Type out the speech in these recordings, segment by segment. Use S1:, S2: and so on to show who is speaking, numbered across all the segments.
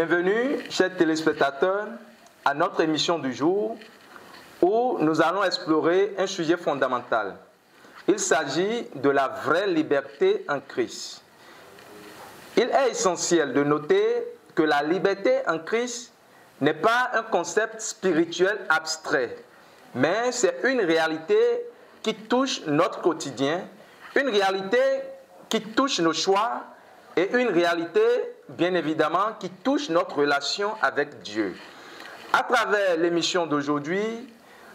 S1: Bienvenue, chers téléspectateurs, à notre émission du jour où nous allons explorer un sujet fondamental. Il s'agit de la vraie liberté en Christ. Il est essentiel de noter que la liberté en Christ n'est pas un concept spirituel abstrait, mais c'est une réalité qui touche notre quotidien, une réalité qui touche nos choix et une réalité, bien évidemment, qui touche notre relation avec Dieu. À travers l'émission d'aujourd'hui,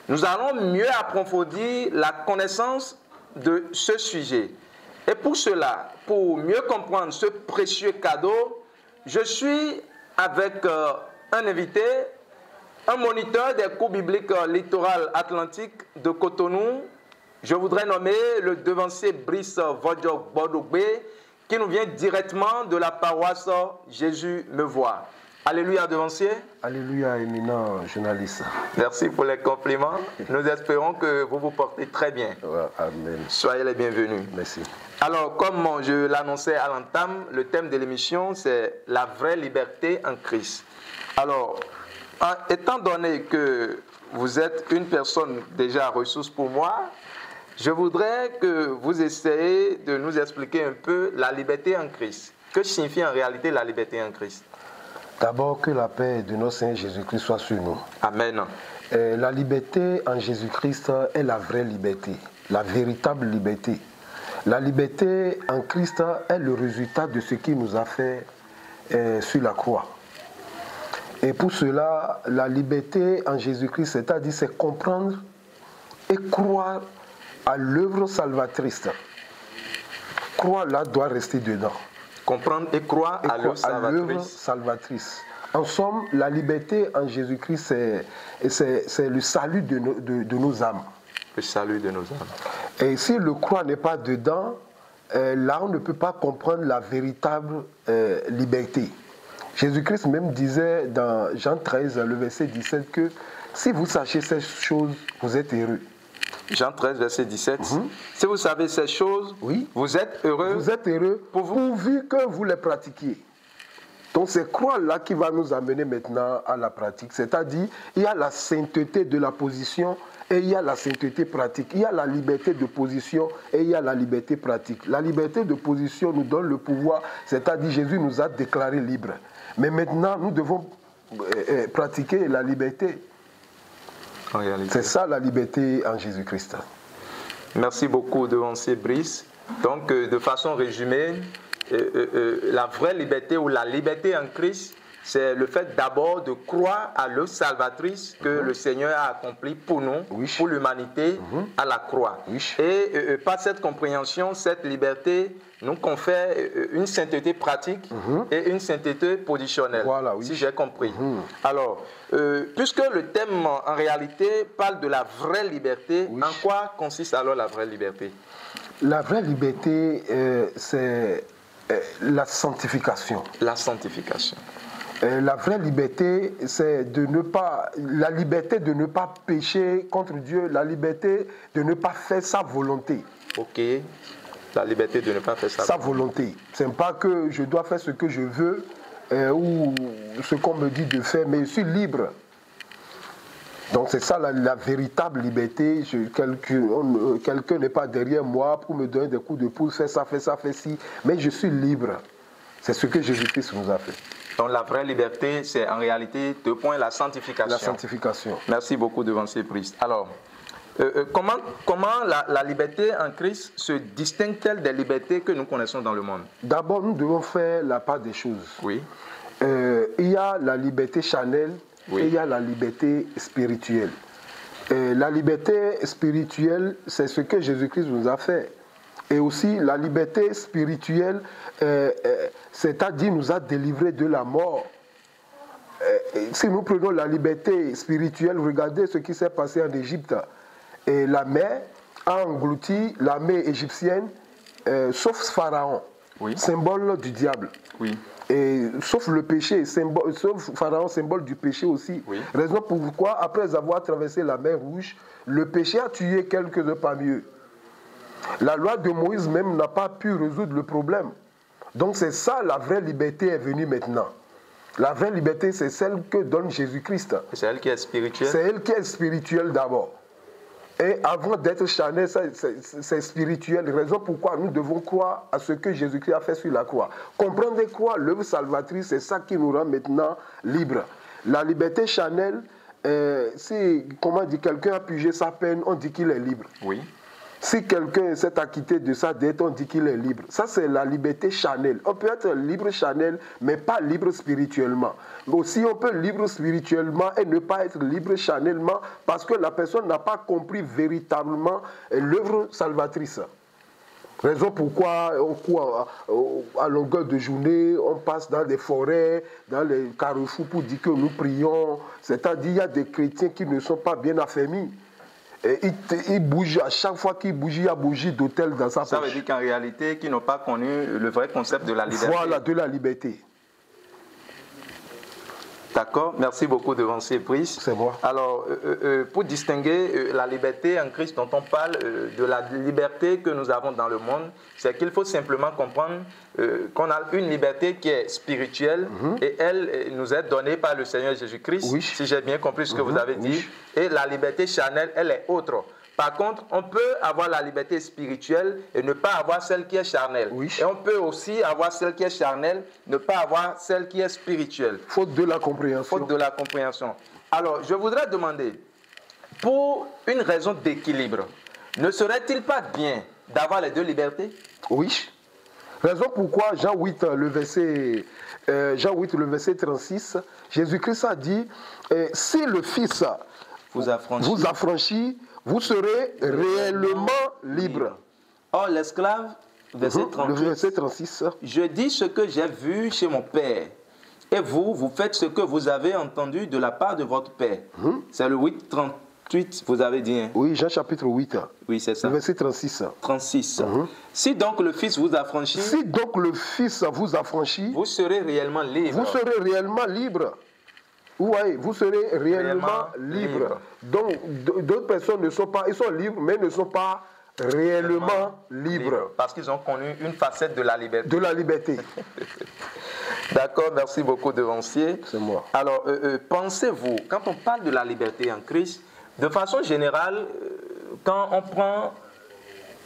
S1: nous allons mieux approfondir la connaissance de ce sujet. Et pour cela, pour mieux comprendre ce précieux cadeau, je suis avec un invité, un moniteur des cours bibliques littoral atlantique de Cotonou. Je voudrais nommer le devancier Brice Vodjok Bodogbe, qui nous vient directement de la paroisse Jésus me voit. Alléluia, devancier.
S2: Alléluia, éminent journaliste.
S1: Merci pour les compliments. Nous espérons que vous vous portez très bien.
S2: Amen.
S1: Soyez les bienvenus.
S2: Merci.
S1: Alors, comme je l'annonçais à l'entame, le thème de l'émission, c'est la vraie liberté en Christ. Alors, étant donné que vous êtes une personne déjà ressource pour moi, je voudrais que vous essayiez de nous expliquer un peu la liberté en Christ. Que signifie en réalité la liberté en Christ?
S2: D'abord, que la paix de notre Seigneur Jésus-Christ soit sur nous.
S1: Amen.
S2: La liberté en Jésus-Christ est la vraie liberté, la véritable liberté. La liberté en Christ est le résultat de ce qu'il nous a fait sur la croix. Et pour cela, la liberté en Jésus-Christ, c'est-à-dire c'est comprendre et croire à l'œuvre salvatrice. Croire là doit rester dedans.
S1: Comprendre et croire à l'œuvre
S2: salvatrice. En somme, la liberté en Jésus-Christ, c'est le salut de nos âmes.
S1: Le salut de nos âmes.
S2: Et si le croix n'est pas dedans, là on ne peut pas comprendre la véritable liberté. Jésus-Christ même disait dans Jean 13, le verset 17, que si vous sachez ces choses, vous êtes heureux.
S1: Jean 13, verset 17. Si vous savez ces choses,
S2: oui,
S1: vous êtes heureux.
S2: Vous êtes heureux pourvu que vous les pratiquiez. Donc c'est croix-là qui va nous amener maintenant à la pratique. C'est-à-dire, il y a la sainteté de la position et il y a la sainteté pratique. Il y a la liberté de position et il y a la liberté pratique. La liberté de position nous donne le pouvoir, c'est-à-dire Jésus nous a déclarés libres. Mais maintenant, nous devons pratiquer la liberté. C'est ça la liberté en Jésus-Christ.
S1: Merci beaucoup, devancier Brice. Donc, de façon résumée, la vraie liberté ou la liberté en Christ, c'est le fait d'abord de croire à l'œuvre salvatrice que le Seigneur a accomplie pour nous, pour l'humanité, à la croix. Et par cette compréhension, cette liberté nous confère une sainteté pratique et une sainteté positionnelle,
S2: voilà,
S1: si j'ai compris. Alors, puisque le thème en réalité parle de la vraie liberté, en quoi consiste alors la vraie liberté?
S2: La vraie liberté, c'est la sanctification.
S1: La sanctification.
S2: La vraie liberté, c'est la liberté de ne pas pécher contre Dieu, la liberté de ne pas faire sa volonté.
S1: Ok. La liberté de ne pas faire
S2: sa volonté. Ce n'est pas que je dois faire ce que je veux ou ce qu'on me dit de faire, mais je suis libre. Donc c'est ça la véritable liberté. Quelqu'un n'est pas derrière moi pour me donner des coups de pouce, fais ça, fais ci, mais je suis libre. C'est ce que Jésus-Christ nous a fait.
S1: Donc la vraie liberté, c'est en réalité, 2 points, la sanctification.
S2: La sanctification.
S1: Merci beaucoup, devancier Brice. Alors, comment la liberté en Christ se distingue-t-elle des libertés que nous connaissons dans le monde?
S2: D'abord, nous devons faire la part des choses.
S1: Oui.
S2: Il y a la liberté charnelle et il y a la liberté spirituelle. La liberté spirituelle, c'est ce que Jésus-Christ nous a fait. Et aussi la liberté spirituelle, c'est-à-dire nous a délivrés de la mort. Si nous prenons la liberté spirituelle, regardez ce qui s'est passé en Égypte. Et la mer a englouti l'armée égyptienne, sauf Pharaon, symbole du diable.
S1: Oui.
S2: Et sauf le péché, sauf Pharaon, symbole du péché aussi.
S1: Oui.
S2: Raison pourquoi, après avoir traversé la mer Rouge, le péché a tué quelques-uns parmi eux. La loi de Moïse même n'a pas pu résoudre le problème. Donc c'est ça, la vraie liberté est venue maintenant. La vraie liberté, c'est celle que donne Jésus-Christ.
S1: C'est elle qui est spirituelle.
S2: C'est elle qui est spirituelle d'abord. Et avant d'être charnel, c'est spirituel. Raison pourquoi nous devons croire à ce que Jésus-Christ a fait sur la croix. Comprendre quoi, l'œuvre salvatrice, c'est ça qui nous rend maintenant libres. La liberté charnelle, si comment dire, quelqu'un a purgé sa peine, on dit qu'il est libre.
S1: Oui.
S2: Si quelqu'un s'est acquitté de sa dette, on dit qu'il est libre. Ça, c'est la liberté charnelle. On peut être libre charnel, mais pas libre spirituellement. Mais aussi, on peut être libre spirituellement et ne pas être libre charnellement parce que la personne n'a pas compris véritablement l'œuvre salvatrice. Raison pourquoi on court à longueur de journée, on passe dans des forêts, dans les carrefours pour dire que nous prions. C'est-à-dire qu'il y a des chrétiens qui ne sont pas bien affermis. Il bouge, à chaque fois qu'il bouge, il y a bougie d'autel dans sa poche.
S1: Ça veut dire qu'en réalité, qu'ils n'ont pas connu le vrai concept de la liberté.
S2: Voilà, de la liberté.
S1: D'accord, merci beaucoup devancier Brice.
S2: C'est moi.
S1: Alors, pour distinguer la liberté en Christ dont on parle de la liberté que nous avons dans le monde, c'est qu'il faut simplement comprendre qu'on a une liberté qui est spirituelle et elle nous est donnée par le Seigneur Jésus-Christ,
S2: oui.
S1: si j'ai bien compris ce que vous avez dit. Et la liberté charnelle, elle est autre. Par contre, on peut avoir la liberté spirituelle et ne pas avoir celle qui est charnelle.
S2: Oui.
S1: Et on peut aussi avoir celle qui est charnelle, ne pas avoir celle qui est spirituelle.
S2: Faute de la compréhension.
S1: Faute de la compréhension. Alors, je voudrais demander, pour une raison d'équilibre, ne serait-il pas bien d'avoir les deux libertés?
S2: Oui. Raison pourquoi Jean 8, le verset 36, Jésus-Christ a dit, si le Fils vous affranchit, vous serez réellement libre.
S1: Or, l'esclave, verset 38,
S2: le verset 36.
S1: Je dis ce que j'ai vu chez mon Père, et vous, vous faites ce que vous avez entendu de la part de votre Père. C'est le 8, 38, vous avez dit. Hein?
S2: Oui, Jean chapitre 8.
S1: Oui, c'est ça.
S2: Le verset 36.
S1: 36. Si donc le Fils vous affranchit, vous serez réellement libre.
S2: Vous serez réellement libre. Oui, vous serez réellement libre. Donc, d'autres personnes ne sont pas, ils sont libres, mais ne sont pas réellement libres.
S1: Parce qu'ils ont connu une facette de la liberté.
S2: De la liberté.
S1: D'accord, merci beaucoup, devancier.
S2: C'est moi.
S1: Alors, pensez-vous, quand on parle de la liberté en Christ, de façon générale, quand on prend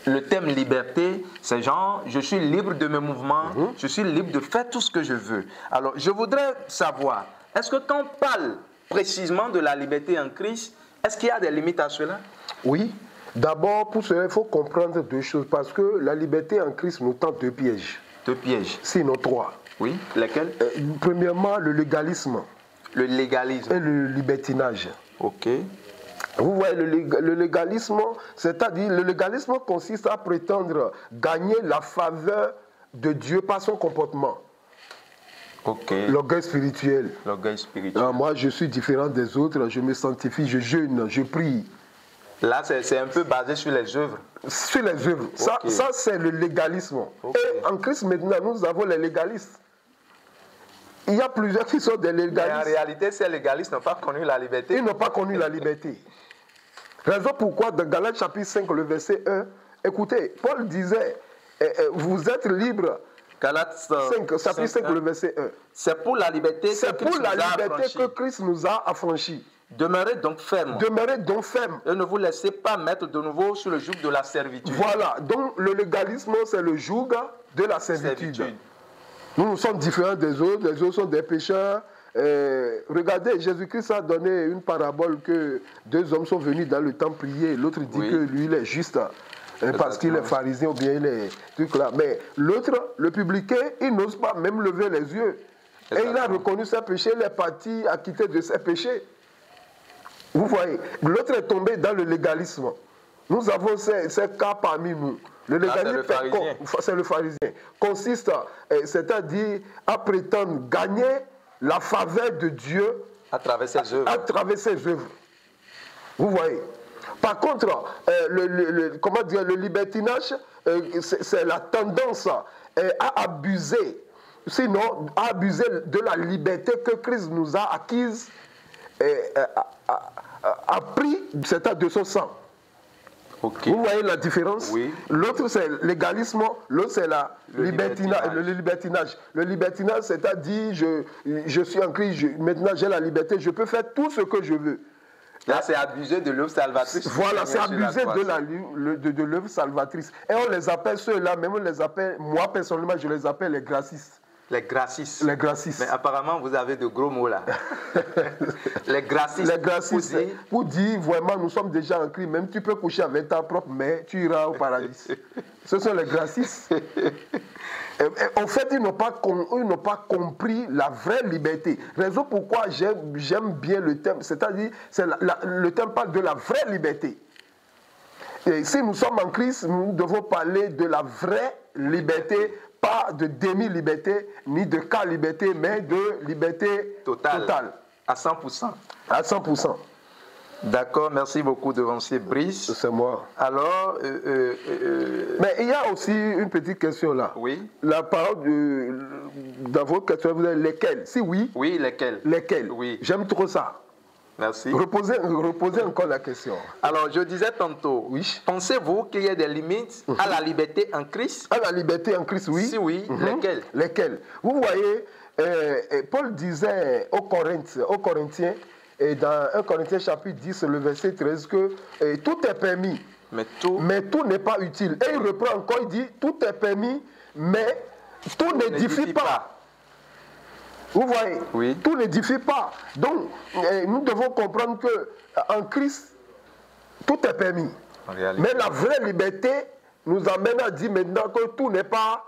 S1: le thème liberté, c'est genre, je suis libre de mes mouvements, je suis libre de faire tout ce que je veux. Alors, je voudrais savoir, est-ce que quand on parle précisément de la liberté en Christ, est-ce qu'il y a des limites à cela?
S2: Oui. D'abord, pour cela, il faut comprendre deux choses. Parce que la liberté en Christ nous tend deux pièges.
S1: Deux pièges?
S2: Sinon trois.
S1: Oui, lesquels?
S2: Premièrement, le légalisme.
S1: Le légalisme.
S2: Et le libertinage.
S1: Ok.
S2: Vous voyez, le légalisme, c'est-à-dire, le légalisme consiste à prétendre gagner la faveur de Dieu par son comportement.
S1: Ok.
S2: L'orgueil spirituel.
S1: L'orgueil spirituel.
S2: Moi, je suis différent des autres, je me sanctifie, je jeûne, je prie.
S1: Là, c'est un peu basé sur les œuvres.
S2: Sur les œuvres. Okay. Ça c'est le légalisme. Okay. Et en Christ, maintenant, nous avons les légalistes. Il y a plusieurs qui sont des légalistes.
S1: Mais en réalité, ces légalistes n'ont pas connu la liberté.
S2: Ils n'ont pas connu la liberté. Raison pourquoi, dans Galates chapitre 5, le verset 1, écoutez, Paul disait, vous êtes libres.
S1: Galates 5,
S2: chapitre 5, le verset 1.
S1: C'est pour la liberté,
S2: que Christ nous a affranchis.
S1: Demeurez donc ferme.
S2: Demeurez donc ferme.
S1: Et ne vous laissez pas mettre de nouveau sous le joug de la servitude.
S2: Voilà, donc le légalisme, c'est le joug de la servitude. Nous sommes différents des autres sont des pécheurs. Regardez, Jésus-Christ a donné une parabole que deux hommes sont venus dans le temple prier. L'autre dit que lui, il est juste. Parce qu'il est pharisien ou bien il est truc là. Mais l'autre, le publicain, il n'ose pas même lever les yeux. Et il a reconnu ses péchés, il est parti acquitté de ses péchés. Vous voyez, l'autre est tombé dans le légalisme. Nous avons ces cas parmi nous. Le légalisme, c'est le pharisien. Consiste, c'est-à-dire à prétendre gagner la faveur de Dieu
S1: à travers ses œuvres.
S2: À travers ses œuvres. Vous voyez. Par contre, le libertinage, c'est la tendance à abuser, sinon à abuser de la liberté que Christ nous a acquise, a pris, c'est-à-dire de son sang.
S1: Okay.
S2: Vous voyez la différence?
S1: Oui.
S2: L'autre c'est l'égalisme, l'autre c'est le libertinage. Le libertinage, c'est-à-dire je suis en Christ, maintenant j'ai la liberté, je peux faire tout ce que je veux.
S1: Là, c'est abuser de l'œuvre salvatrice.
S2: Voilà, c'est abuser de l'œuvre salvatrice. Et on les appelle ceux-là, même on les appelle, moi personnellement, je les appelle les gracistes.
S1: Les gracistes.
S2: Les gracistes.
S1: Mais apparemment, vous avez de gros mots là. Les gracistes.
S2: Les gracistes, pour dire vraiment, nous sommes déjà en Christ, même tu peux coucher avec ta propre mère, tu iras au paradis. Ce sont les gracistes. En fait, ils n'ont pas compris la vraie liberté. Raison pourquoi j'aime bien le thème, c'est-à-dire, le thème parle de la vraie liberté. Et si nous sommes en Christ, nous devons parler de la vraie liberté, pas de demi-liberté, ni de quasi-liberté, mais de liberté totale.
S1: À 100%.
S2: À 100%.
S1: D'accord, merci beaucoup, devancier Brice.
S2: C'est moi.
S1: Alors...
S2: Mais il y a aussi une petite question là.
S1: Oui.
S2: La parole dans votre question, vous avez lesquels? Si oui.
S1: Oui, lesquels?
S2: Lesquels?
S1: Oui.
S2: J'aime trop ça.
S1: Merci.
S2: Reposez encore la question.
S1: Alors, je disais tantôt,
S2: oui.
S1: Pensez-vous qu'il y ait des limites à la liberté en Christ?
S2: À la liberté en Christ, oui.
S1: Si oui, lesquelles?
S2: Lesquelles? Vous voyez, Paul disait aux Corinthiens, et dans 1 Corinthiens chapitre 10, le verset 13, que tout est permis, mais tout n'est pas utile. Et il reprend encore, il dit, tout est permis, mais tout n'édifie pas. Vous voyez,
S1: oui.
S2: Tout n'édifie pas. Donc, nous devons comprendre qu'en Christ, tout est permis. Mais la vraie liberté nous amène à dire maintenant que tout n'est pas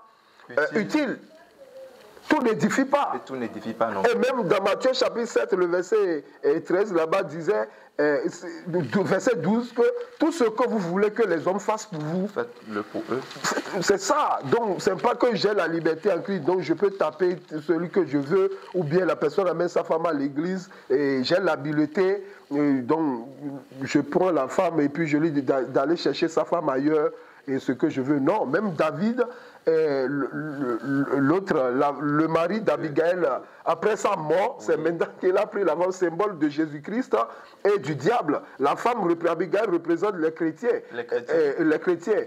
S2: utile. Tout n'édifie pas.
S1: Et tout n'édifie pas, non.
S2: Et même dans Matthieu chapitre 7, le verset 13, là-bas disait, verset 12, que tout ce que vous voulez que les hommes fassent pour vous,
S1: faites-le pour eux.
S2: C'est ça. Donc, ce n'est pas que j'ai la liberté en Christ, donc je peux taper celui que je veux, ou bien la personne amène sa femme à l'église, et j'ai l'habileté, donc je prends la femme et puis je lui dis d'aller chercher sa femme ailleurs, et ce que je veux. Non, même David, le mari d'Abigail, après sa mort, c'est maintenant qu'il a pris la femme, symbole de Jésus-Christ et du diable. La femme, Abigail, représente les chrétiens. Les chrétiens.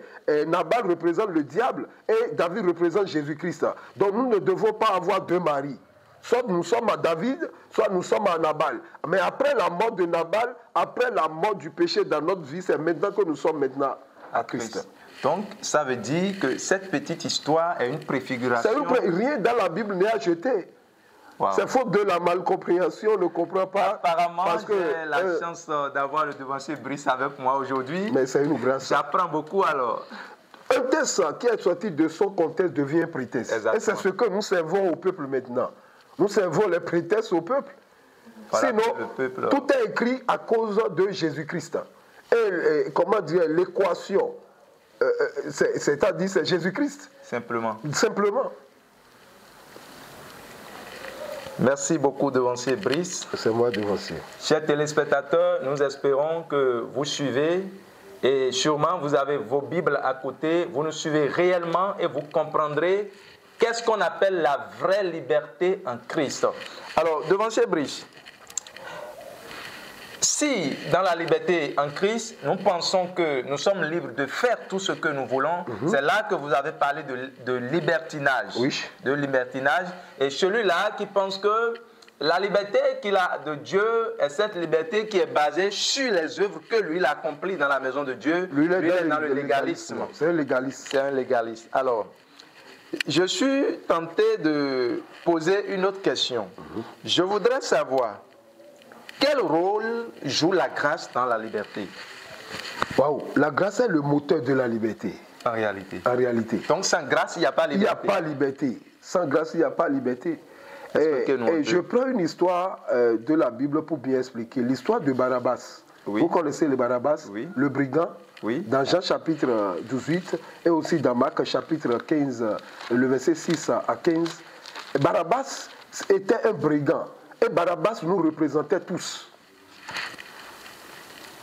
S2: Nabal représente le diable et David représente Jésus-Christ. Donc nous ne devons pas avoir deux maris. Soit nous sommes à David, soit nous sommes à Nabal. Mais après la mort de Nabal, après la mort du péché dans notre vie, c'est maintenant que nous sommes maintenant à Christ.
S1: Donc, ça veut dire que cette petite histoire est une préfiguration.
S2: Rien dans la Bible n'est acheté. Wow. C'est faute de la malcompréhension, on ne comprend pas.
S1: Apparemment, j'ai la chance d'avoir le devancier Brice avec moi aujourd'hui.
S2: Mais c'est une grâce.
S1: J'apprends beaucoup alors.
S2: Un texte qui est sorti de son contexte devient un prétexte. Exactement. Et c'est ce que nous servons au peuple maintenant. Nous servons les prétextes au peuple. Voilà, sinon, tout est écrit à cause de Jésus-Christ. Et comment dire, l'équation, c'est-à-dire c'est Jésus-Christ.
S1: Simplement.
S2: Simplement.
S1: Merci beaucoup, devancier Brice.
S2: C'est moi, devancier.
S1: Chers téléspectateurs, nous espérons que vous suivez et sûrement vous avez vos Bibles à côté. Vous nous suivez réellement et vous comprendrez qu'est-ce qu'on appelle la vraie liberté en Christ. Alors, devancier Brice, si dans la liberté en Christ, nous pensons que nous sommes libres de faire tout ce que nous voulons, c'est là que vous avez parlé de libertinage.
S2: Oui.
S1: De libertinage. Et celui-là qui pense que la liberté qu'il a de Dieu est cette liberté qui est basée sur les œuvres que lui il accomplit dans la maison de Dieu. Lui il est dans le légalisme.
S2: C'est un légaliste.
S1: C'est un légaliste. Alors, je suis tenté de poser une autre question. Je voudrais savoir quel rôle joue la grâce dans la liberté?
S2: Waouh, la grâce est le moteur de la liberté.
S1: En réalité.
S2: En réalité.
S1: Donc sans grâce, il n'y a pas liberté.
S2: Il n'y a pas liberté. Sans grâce, il n'y a pas liberté. Et je prends une histoire de la Bible pour bien expliquer. L'histoire de Barabbas. Oui. Vous connaissez le Barabbas, oui. Le brigand, oui. Dans Jean chapitre 18 et aussi dans Marc chapitre 15, le verset 6 à 15. Barabbas était un brigand. Et Barabbas nous représentait tous.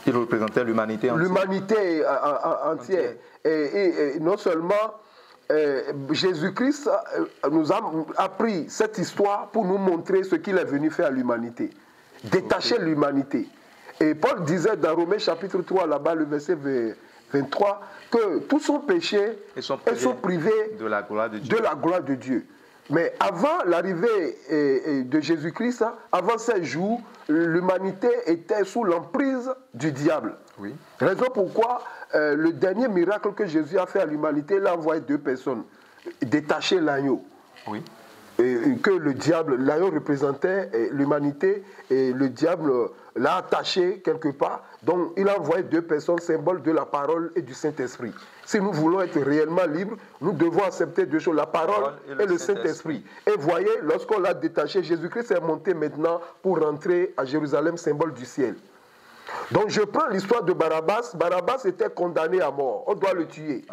S1: Il représentait l'humanité entière.
S2: L'humanité entière. Et non seulement Jésus-Christ nous a appris cette histoire pour nous montrer ce qu'il est venu faire à l'humanité. Détacher l'humanité. Et Paul disait dans Romains chapitre 3, là-bas, le verset 23, que tous sont péchés et sont privés
S1: de la gloire de Dieu.
S2: Mais avant l'arrivée de Jésus-Christ, avant ces jours, l'humanité était sous l'emprise du diable.
S1: Oui.
S2: Raison pourquoi le dernier miracle que Jésus a fait à l'humanité, il a envoyé 2 personnes détacher l'agneau.
S1: Oui.
S2: Que le diable, l'agneau représentait l'humanité et le diable l'a attaché quelque part. Donc il a envoyé 2 personnes, symboles de la parole et du Saint-Esprit. Si nous voulons être réellement libres, nous devons accepter 2 choses, la parole et le Saint-Esprit. Et voyez, lorsqu'on l'a détaché, Jésus-Christ est monté maintenant pour rentrer à Jérusalem, symbole du ciel. Donc je prends l'histoire de Barabbas. Barabbas était condamné à mort. On doit le tuer.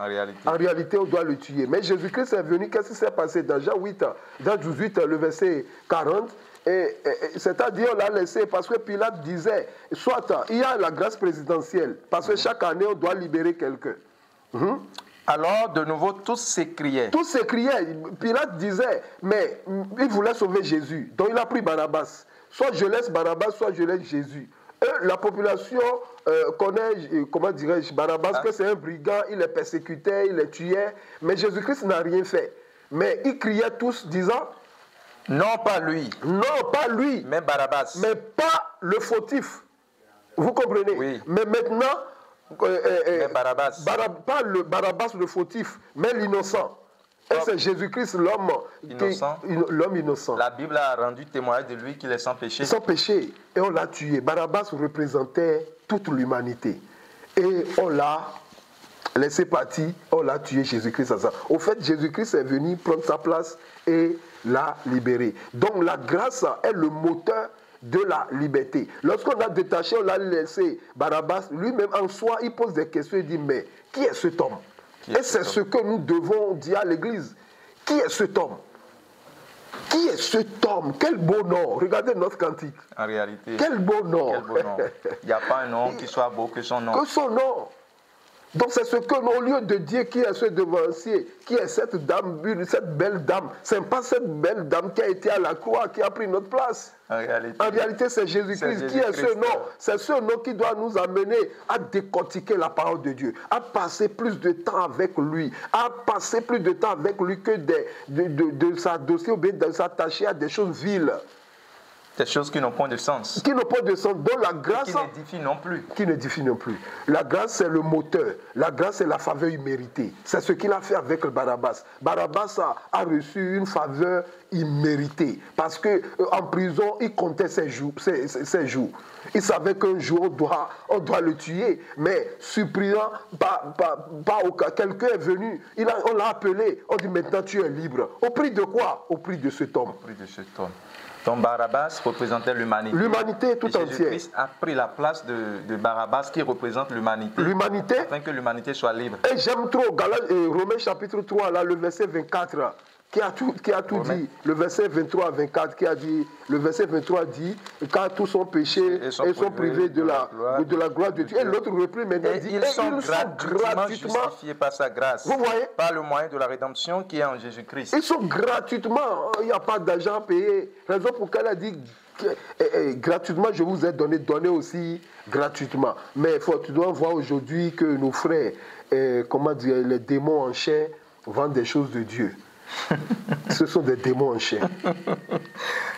S2: En réalité, on doit le tuer. Mais Jésus-Christ est venu. Qu'est-ce qui s'est passé dans Jean 8, dans 18, le verset 40 c'est-à-dire, on l'a laissé parce que Pilate disait, soit il y a la grâce présidentielle, parce que chaque année, on doit libérer quelqu'un.
S1: Alors, de nouveau, tous s'écriaient.
S2: Tous s'écriaient. Pilate disait, mais il voulait sauver Jésus. Donc, il a pris Barabbas. Soit je laisse Barabbas, soit je laisse Jésus. La population connaît, comment dirais-je, Barabbas, que c'est un brigand, il les persécutait, il les tuait. Mais Jésus-Christ n'a rien fait. Mais ils criaient tous, disant,
S1: non pas lui.
S2: Non pas lui.
S1: Mais Barabbas.
S2: Mais pas le fautif. Vous comprenez?
S1: Oui.
S2: Mais maintenant,
S1: mais Barabbas.
S2: Pas le Barabbas le fautif, mais l'innocent. Et c'est Jésus-Christ, l'homme innocent. L'homme innocent.
S1: La Bible a rendu témoignage de lui qu'il est sans péché.
S2: Sans péché. Et on l'a tué. Barabbas représentait toute l'humanité. Et on l'a laissé partir, on l'a tué, Jésus-Christ. Au fait, Jésus-Christ est venu prendre sa place et l'a libéré. Donc la grâce est le moteur de la liberté. Lorsqu'on a détaché, on l'a laissé Barabbas, lui-même en soi, il pose des questions, il dit, mais qui est cet homme? Et c'est ce que nous devons dire à l'Église. Qui est cet homme? Qui est cet homme? Quel beau nom! Regardez notre cantique.
S1: En réalité.
S2: Quel beau nom!
S1: Quel beau nom. Il n'y a pas un nom qui soit beau que son nom.
S2: Que son nom. Donc c'est ce que, au lieu de dire qui est ce devancier, qui est cette dame, cette belle dame, ce n'est pas cette belle dame qui a été à la croix, qui a pris notre place.
S1: En
S2: réalité c'est Jésus-Christ. Qui est ce nom? C'est ce nom qui doit nous amener à décortiquer la parole de Dieu, à passer plus de temps avec lui, à passer plus de temps avec lui que de s'adosser ou bien de s'attacher à des choses viles.
S1: Des choses qui n'ont pas de sens.
S2: Qui n'ont pas de sens. Donc la grâce...
S1: Qui n'édifient non plus.
S2: Qui n'édifient non plus. La grâce, c'est le moteur. La grâce, c'est la faveur imméritée. C'est ce qu'il a fait avec le Barabbas. Barabbas a reçu une faveur imméritée. Parce qu'en prison, il comptait ses jours. Il savait qu'un jour, on doit le tuer. Mais surprenant, quelqu'un est venu. On l'a appelé. On dit maintenant tu es libre. Au prix de quoi? Au prix de cet homme.
S1: Au prix de cet homme. Donc Barabbas représentait l'humanité.
S2: L'humanité tout entière.
S1: Jésus-Christ a pris la place de Barabbas qui représente l'humanité.
S2: L'humanité.
S1: Afin que l'humanité soit libre.
S2: Et j'aime trop Romains chapitre 3, là, le verset 24, qui a tout dit. Le verset 23 à 24, qui a dit, le verset 23 dit, car tous sont péchés et sont privés de la gloire de Dieu. Et l'autre repris maintenant dit,
S1: ils sont gratuitement justifiés par sa grâce.
S2: Vous voyez?
S1: Par le moyen de la rédemption qui est en Jésus-Christ.
S2: Ils sont gratuitement, il n'y a pas d'argent payé. Raison pour laquelle elle a dit, gratuitement je vous ai donné aussi gratuitement. Mais tu dois voir aujourd'hui que nos frères, comment dire, les démons en chair vendent des choses de Dieu. Ce sont des démons en chair.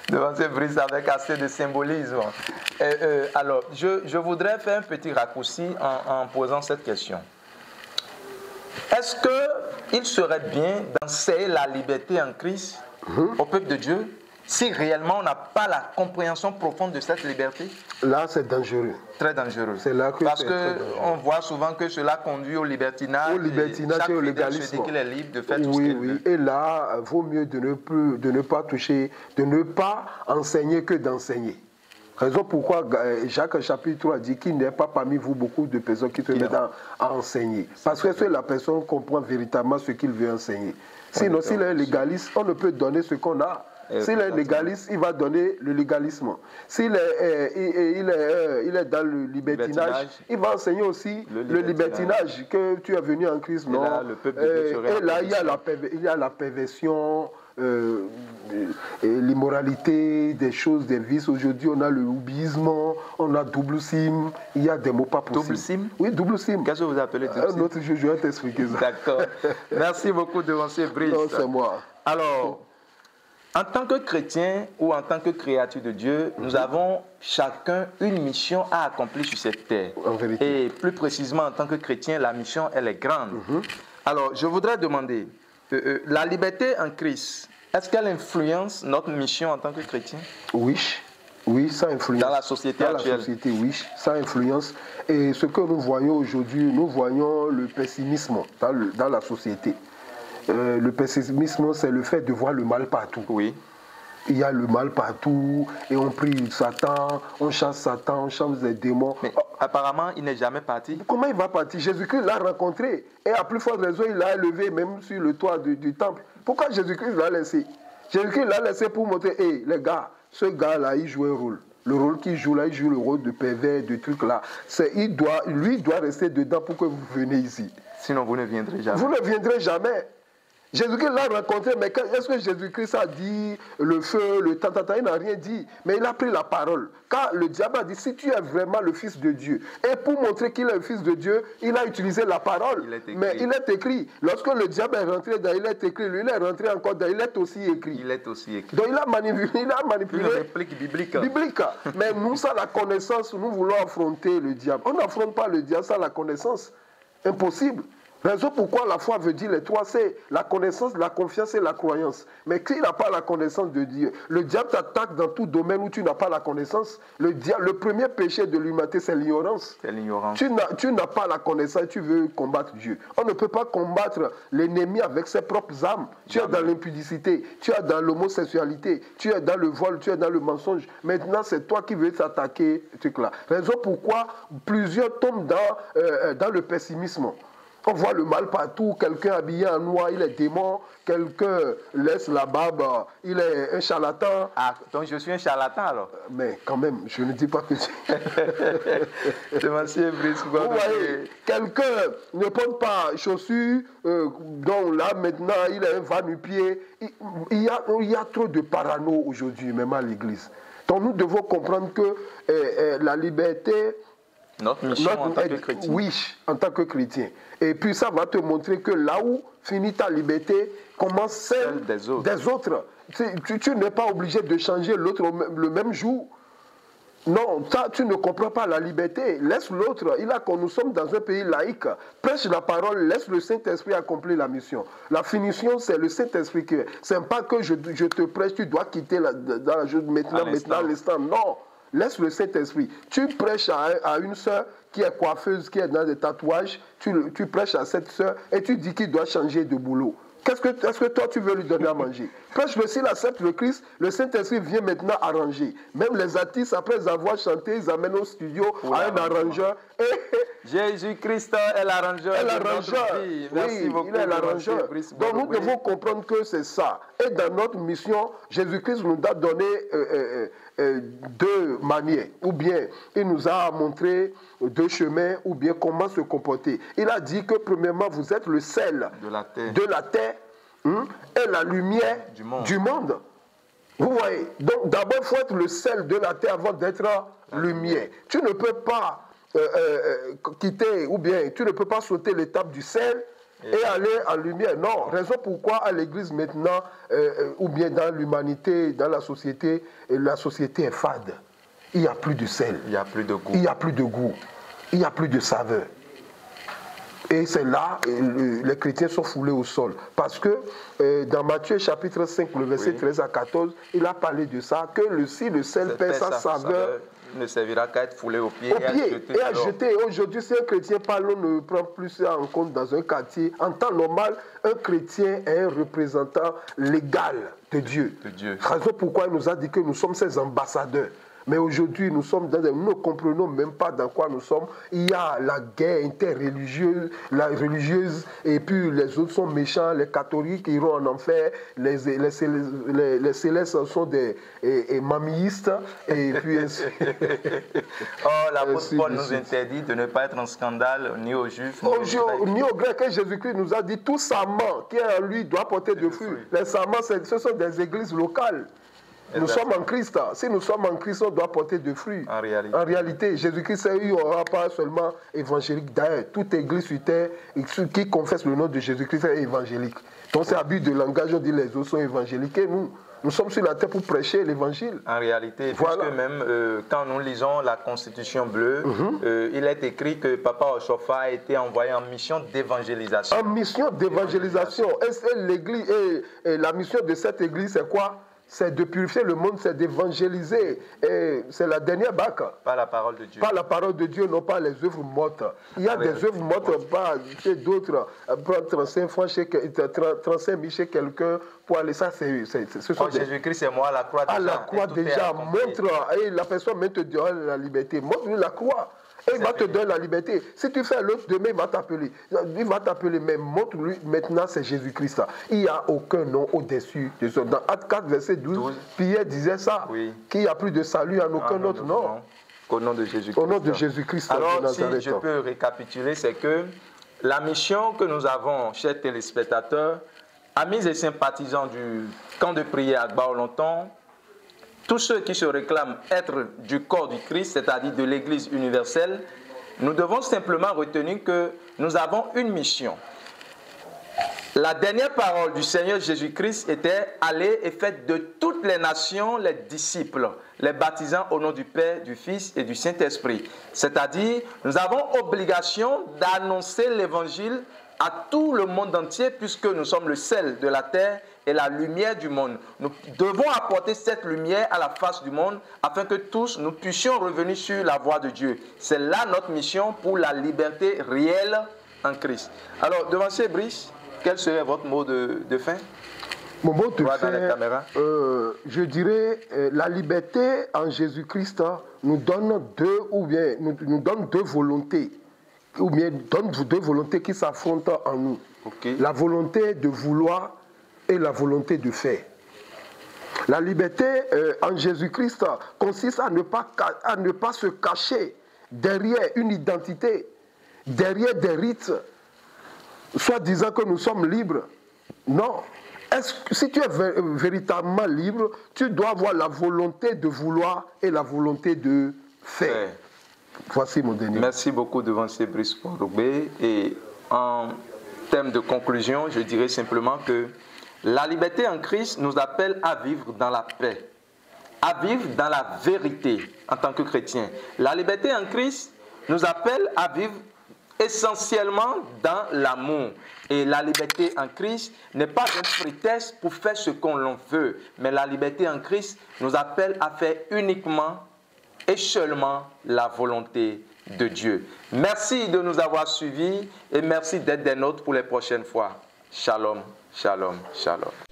S1: Devant ces brises avec assez de symbolisme. Alors, je voudrais faire un petit raccourci en posant cette question. Est-ce qu'il serait bien d'enseigner la liberté en Christ au peuple de Dieu si réellement on n'a pas la compréhension profonde de cette liberté?
S2: Là, c'est dangereux.
S1: Très dangereux.
S2: C'est là que
S1: parce qu'on voit souvent que cela conduit au libertinage.
S2: Au libertinage et au légalisme.
S1: Se dit qu'il est libre de faire tout ce qu'il veut.
S2: Et là, il vaut mieux de ne pas toucher, de ne pas enseigner que d'enseigner. Raison pourquoi Jacques chapitre 3 dit qu'il n'y a pas parmi vous beaucoup de personnes qui se mettent à enseigner. Parce que la personne comprend véritablement ce qu'il veut enseigner. Sinon, s'il est légaliste, on ne peut donner ce qu'on a. S'il est légaliste, il va donner le légalisme. S'il est dans le libertinage, il va enseigner aussi le libertinage que tu es venu en Christ. Non.
S1: Et là, le peuple de Dieu serait
S2: et là, il y a la perversion l'immoralité, des choses, des vices. Aujourd'hui, on a le hubisme, on a double sim, il y a des mots pas possibles.
S1: Double sim?
S2: Oui, double sim.
S1: Qu'est-ce que vous appelez double sim?
S2: Un autre jour, je vais t'expliquer ça.
S1: D'accord. Merci beaucoup, devancier Brice.
S2: Non, c'est moi.
S1: Alors, en tant que chrétien ou en tant que créature de Dieu, nous avons chacun une mission à accomplir sur cette terre.
S2: En vérité.
S1: Et plus précisément, en tant que chrétien, la mission, elle est grande. Alors, je voudrais demander, la liberté en Christ, est-ce qu'elle influence notre mission en tant que chrétien?
S2: Oui, ça influence.
S1: Dans la société actuelle?
S2: Dans la société, oui, ça influence. Et ce que nous voyons aujourd'hui, nous voyons le pessimisme dans la société. Le pessimisme, c'est le fait de voir le mal partout.
S1: Oui.
S2: Il y a le mal partout et on prie Satan, on chasse les démons.
S1: Mais apparemment, il n'est jamais parti.
S2: Comment il va partir? Jésus-Christ l'a rencontré et à plus forte raison, il l'a élevé même sur le toit du temple. Pourquoi Jésus-Christ l'a laissé? Jésus-Christ l'a laissé pour montrer, hey, les gars, ce gars-là, il joue un rôle. Le rôle qu'il joue là, il joue le rôle de pervers, de trucs là. Lui doit rester dedans pour que vous veniez ici.
S1: Sinon, vous ne viendrez jamais.
S2: Vous ne viendrez jamais. Jésus-Christ l'a rencontré, mais est-ce que Jésus-Christ a dit le feu, le tantata? Il n'a rien dit, mais il a pris la parole. Car le diable a dit, si tu es vraiment le Fils de Dieu, et pour montrer qu'il est le Fils de Dieu, il a utilisé la parole. Mais il est écrit. Lorsque le diable est rentré dans, il est écrit. Lui, il est rentré encore dans, il est aussi écrit.
S1: Il est aussi écrit.
S2: Donc il a manipulé.
S1: Une réplique biblique.
S2: Mais nous, sans la connaissance, nous voulons affronter le diable. On n'affronte pas le diable sans la connaissance. Impossible. Raison pourquoi la foi veut dire les trois, c'est la connaissance, la confiance et la croyance. Mais qui n'a pas la connaissance de Dieu? Le diable t'attaque dans tout domaine où tu n'as pas la connaissance. Le premier péché de l'humanité, c'est l'ignorance.
S1: C'est l'ignorance.
S2: Tu n'as pas la connaissance, tu veux combattre Dieu. On ne peut pas combattre l'ennemi avec ses propres armes. Tu es dans l'impudicité, tu es dans l'homosexualité, tu es dans le vol, tu es dans le mensonge. Maintenant, c'est toi qui veux t'attaquer ce truc-là. Raison pourquoi plusieurs tombent dans le pessimisme. On voit le mal partout, quelqu'un habillé en noir, il est démon, quelqu'un laisse la barbe, il est un charlatan.
S1: Ah, donc je suis un charlatan alors?
S2: Mais quand même, je ne dis pas que tu...
S1: Monsieur Brice,
S2: vous voyez, quelqu'un ne porte pas chaussures, donc là maintenant il est un va-nu-pied. Il y a trop de parano aujourd'hui, même à l'église. Donc nous devons comprendre que la liberté...
S1: Notre mission en tant que chrétien.
S2: Oui, en tant que chrétien. Et puis ça va te montrer que là où finit ta liberté, commence celle des autres. Tu n'es pas obligé de changer l'autre le même jour. Non, ça, tu ne comprends pas la liberté. Laisse l'autre. Nous sommes dans un pays laïque. Prêche la parole, laisse le Saint-Esprit accomplir la mission. La finition, c'est le Saint-Esprit qui est. C'est pas que je te prêche, tu dois quitter dans la journée maintenant, l'instant. Non. Laisse le Saint-Esprit. Tu prêches à une sœur qui est coiffeuse, qui est dans des tatouages. Tu prêches à cette sœur et tu dis qu'il doit changer de boulot. Est-ce que toi, tu veux lui donner à manger? Prêche-le s'il accepte le Christ, le Saint-Esprit vient maintenant arranger. Même les artistes, après avoir chanté, ils amènent au studio à un arrangeur.
S1: Jésus-Christ est l'arrangeur.
S2: Merci beaucoup. Il est l'arrangeur. Donc nous devons comprendre que c'est ça. Et dans notre mission, Jésus-Christ nous a donné deux manières. Ou bien, il nous a montré deux chemins, ou bien comment se comporter. Il a dit que premièrement, vous êtes le sel de la terre et la lumière du monde. Vous voyez, donc d'abord, il faut être le sel de la terre avant d'être lumière. Tu ne peux pas quitter, ou bien tu ne peux pas sauter l'étape du sel et aller en lumière. Non, raison pourquoi à l'église maintenant, ou bien dans l'humanité, dans la société est fade. Il n'y a plus de sel.
S1: Il n'y a plus de goût.
S2: Il n'y a plus de goût. Il n'y a plus de saveur. Et c'est là les chrétiens sont foulés au sol. Parce que dans Matthieu chapitre 5, le verset 13 à 14, il a parlé de ça, que si le sel perd sa saveur,
S1: ne servira qu'à être foulé au pied
S2: et à jeter. Aujourd'hui, si un chrétien parle, on ne prend plus ça en compte dans un quartier. En temps normal, un chrétien est un représentant légal de Dieu. Raison pourquoi il nous a dit que nous sommes ses ambassadeurs. Mais aujourd'hui, nous ne comprenons même pas dans quoi nous sommes. Il y a la guerre interreligieuse, la religieuse, et puis les autres sont méchants, les catholiques iront en enfer, les célestes sont des mamillistes, et puis...
S1: l'apôtre Paul nous interdit de ne pas être en scandale ni aux Juifs,
S2: ni aux Grecs. Jésus-Christ nous a dit, tout sarment qui est en lui doit porter de fruits. Les sarments, ce sont des églises locales. Nous sommes en Christ. Si nous sommes en Christ, on doit porter de fruits. En réalité, Jésus-Christ, il n'y aura pas seulement évangélique. D'ailleurs, toute église sur terre qui confesse le nom de Jésus-Christ est évangélique. Donc c'est abus de langage, on dit les autres sont évangéliques. Et nous sommes sur la terre pour prêcher l'évangile. En réalité,
S1: voilà. Puisque même quand nous lisons la Constitution bleue, il est écrit que Papa Oshofa a été envoyé en mission d'évangélisation.
S2: En mission d'évangélisation. Et l'église, et la mission de cette église, c'est quoi? C'est de purifier le monde, c'est d'évangéliser. Et c'est la dernière bac.
S1: Pas la parole de Dieu.
S2: Pas la parole de Dieu, non pas les œuvres mortes. Il y a des œuvres mortes, pas chez d'autres. Prendre 35 francs, 35 000 chez quelqu'un pour aller. Ça,
S1: Jésus-Christ est mort à la croix déjà.
S2: À la croix déjà. Montre. Et la personne même te donnera la liberté. Montre-lui la croix. Et il va te donner la liberté. Si tu fais l'autre, demain, il va t'appeler. Il va t'appeler, mais montre-lui, maintenant, c'est Jésus-Christ. Il n'y a aucun nom au-dessus de ça. Dans Actes 4, verset 12, Pierre disait ça, qu'il n'y a plus de salut en aucun autre nom.
S1: Au nom de Jésus-Christ.
S2: Au nom de Jésus-Christ.
S1: Alors, si je peux récapituler, c'est que la mission que nous avons, chers téléspectateurs, amis et sympathisants du camp de prière à Bao-Longtong, tous ceux qui se réclament être du corps du Christ, c'est-à-dire de l'Église universelle, nous devons simplement retenir que nous avons une mission. La dernière parole du Seigneur Jésus-Christ était « Allez et faites de toutes les nations les disciples, les baptisant au nom du Père, du Fils et du Saint-Esprit. » C'est-à-dire, nous avons obligation d'annoncer l'Évangile à tout le monde entier puisque nous sommes le sel de la terre et la lumière du monde. Nous devons apporter cette lumière à la face du monde afin que tous nous puissions revenir sur la voie de Dieu. C'est là notre mission pour la liberté réelle en Christ. Alors, devancier Brice, quel serait votre mot de fin?
S2: Mon mot de fin, je dirais, la liberté en Jésus-Christ nous donne nous donne deux volontés. Ou bien donne deux volontés qui s'affrontent en nous. La volonté de vouloir et la volonté de faire. La liberté en Jésus-Christ consiste à ne pas se cacher derrière une identité, derrière des rites, soit disant que nous sommes libres. Non. Si tu es véritablement libre, tu dois avoir la volonté de vouloir et la volonté de faire. Voici mon dernier.
S1: Merci beaucoup, devancier Brice Porobé. Et en termes de conclusion, je dirais simplement que la liberté en Christ nous appelle à vivre dans la paix, à vivre dans la vérité en tant que chrétien. La liberté en Christ nous appelle à vivre essentiellement dans l'amour. Et la liberté en Christ n'est pas un prétexte pour faire ce qu'on l'on veut, mais la liberté en Christ nous appelle à faire uniquement et seulement la volonté de Dieu. Merci de nous avoir suivis et merci d'être des nôtres pour les prochaines fois. Shalom, shalom, shalom.